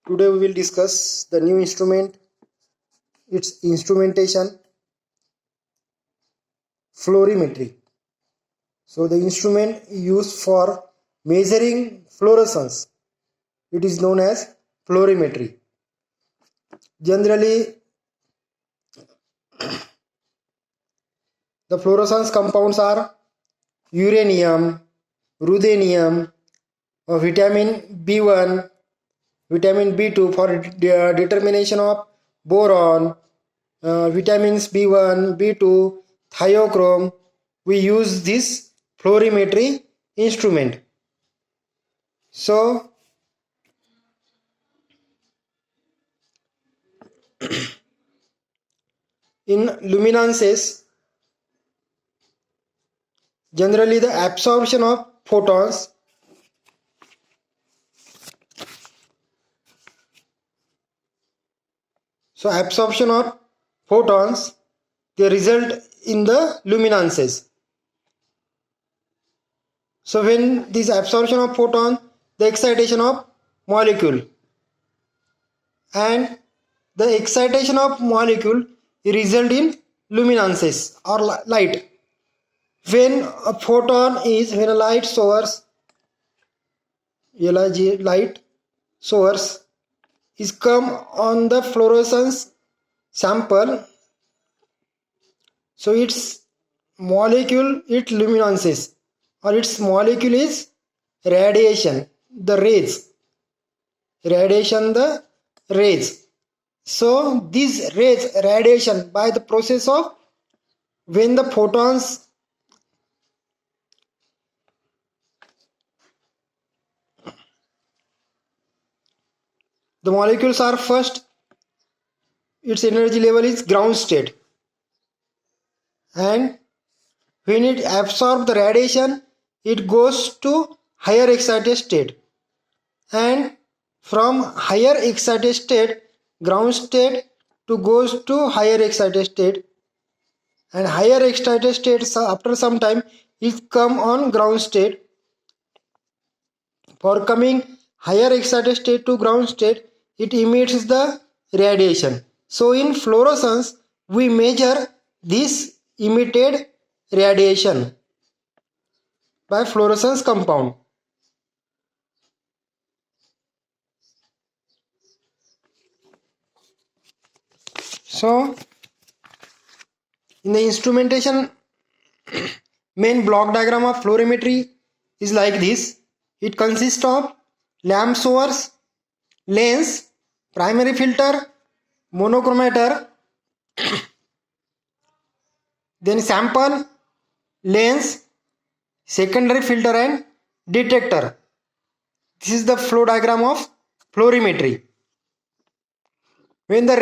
Today we will discuss the new instrument, its instrumentation, fluorimetry. So the instrument used for measuring fluorescence, it is known as fluorimetry. Generally, the fluorescence compounds are uranium, ruthenium, vitamin B1, vitamin B2 for determination of boron, vitamins B1, B2, thiochrome. We use this fluorimetry instrument. So in luminances, generally the absorption of photons they result in the luminances. So when this absorption of photon, the excitation of molecule, and the excitation of molecule result in luminances or light. When a light source is come on the fluorescence sample, so its luminances or its molecule is radiation, the rays. So these rays radiation by the process of when the photons the molecules are first, its energy level is ground state, and when it absorbs the radiation, it goes to higher excited state, and from higher excited state, ground state, to goes to higher excited state, and higher excited state after some time it come on ground state. For coming higher excited state to ground state, it emits the radiation. So in fluorescence, we measure this emitted radiation by fluorescence compound. So in the instrumentation, main block diagram of fluorimetry is like this. It consists of lamp source, lens, primary filter, monochromator, then sample, lens, secondary filter and detector. This is the flow diagram of fluorimetry. When the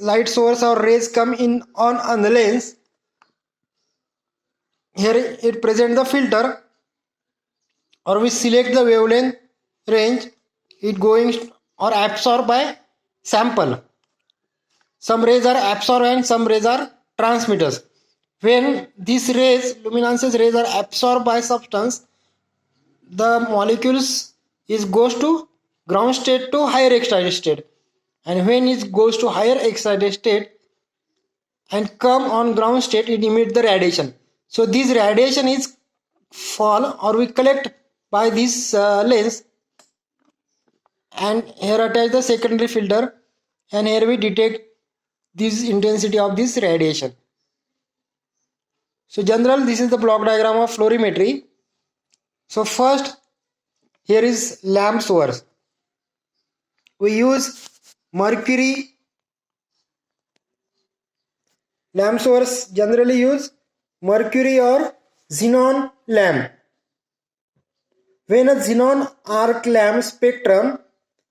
light source or rays come in on the lens, here it presents the filter, or we select the wavelength range, it going or absorbed by sample. Some rays are absorbed and some rays are transmitters. When these luminances rays are absorbed by substance, the molecules goes to ground state to higher excited state, and when it goes to higher excited state and come on ground state, it emits the radiation. So this radiation is fall or we collect by this lens, and here attach the secondary filter, and here we detect this intensity of this radiation. So general, this is the block diagram of fluorimetry. So first, here is lamp source. We use mercury. Lamp source generally use mercury or xenon lamp. When a xenon arc lamp spectrum,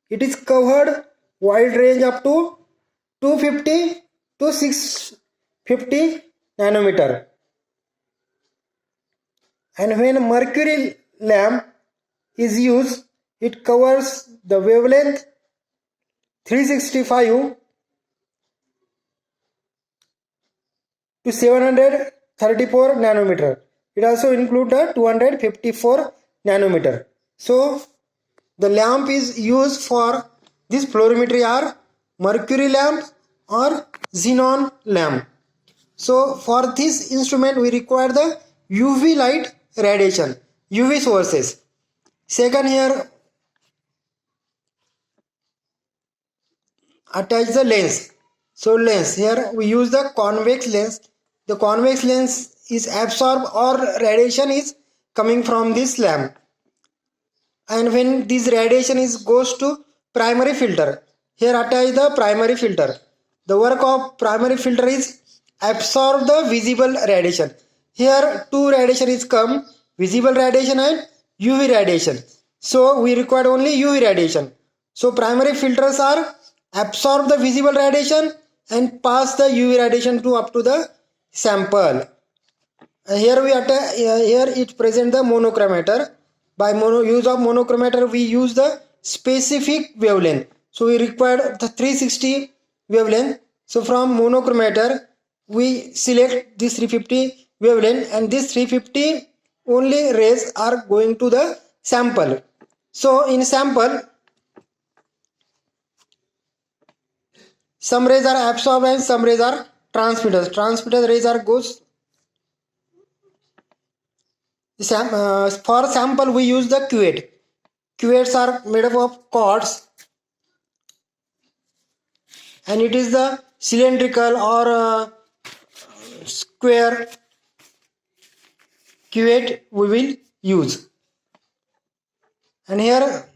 it is covered wide range up to 250 to 650 nanometer. And when mercury lamp is used, it covers the wavelength 365 to 734 nanometer. It also includes the 254 nanometer. So the lamp is used for This fluorimetry are mercury lamp or xenon lamp. So for this instrument we require the UV light radiation, UV sources. Second, here attach the lens. So lens, here we use the convex lens. The convex lens is absorbed or radiation is coming from this lamp, and when this radiation is goes to primary filter, here attach the primary filter. The work of primary filter is absorb the visible radiation. Here two radiation is come, visible radiation and UV radiation. So we require only UV radiation. So primary filters are absorb the visible radiation and pass the UV radiation to up to the sample. Here here it present the monochromator. By use of monochromator we use the specific wavelength. So we require the 360 wavelength. So from monochromator we select this 350 wavelength, and this 350 only rays are going to the sample. So in sample some rays are absorbed and some rays are transmitted. Transmitted rays are goes. For sample we use the cuvette. Cuvettes are made up of quartz, and it is the cylindrical or square cuvette we will use. And here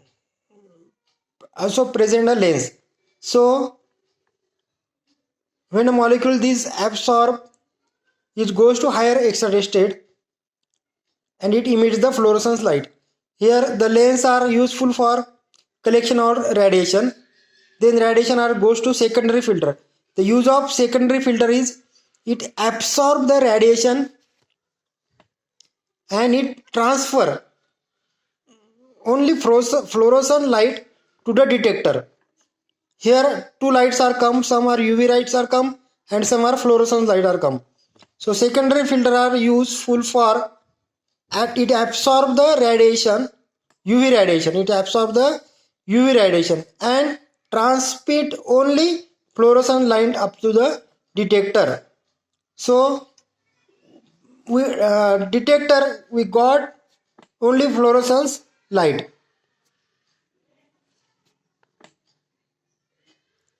also present a lens. So when a molecule is absorbed, it goes to higher excited state and it emits the fluorescence light. Here the lens are useful for collection or radiation. Then radiation goes to secondary filter. The use of secondary filter is it absorb the radiation and it transfer only fluorescent light to the detector. Here two lights are come, some are UV lights are come and some are fluorescent light are come. So secondary filter are useful for it absorb the radiation, UV radiation. It absorb the UV radiation and transmit only fluorescent light up to the detector. So we detector we got only fluorescence light.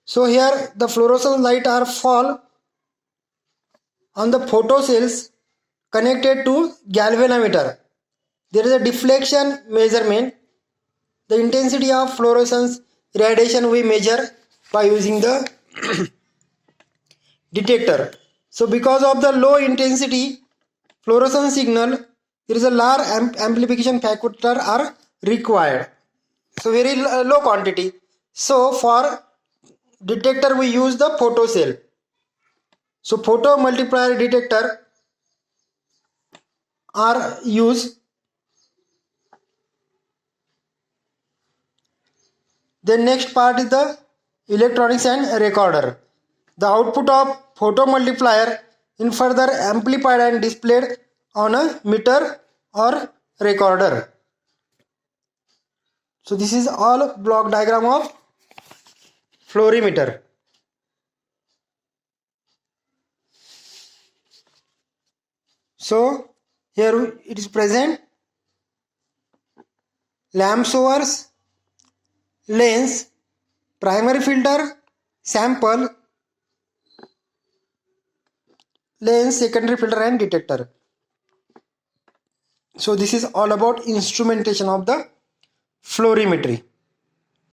So here the fluorescent light are fall on the photocells connected to galvanometer. There is a deflection measurement. The intensity of fluorescence radiation we measure by using the detector. So because of the low intensity fluorescence signal, there is a large amplification factor are required. So very low quantity. So for detector we use the photocell. So photo multiplier detector are used. Then next part is the electronics and recorder. The output of photo multiplier in further amplified and displayed on a meter or recorder. So this is all block diagram of fluorimeter. So here it is present lamp source, lens, primary filter, sample, lens, secondary filter and detector. So this is all about instrumentation of the fluorimetry.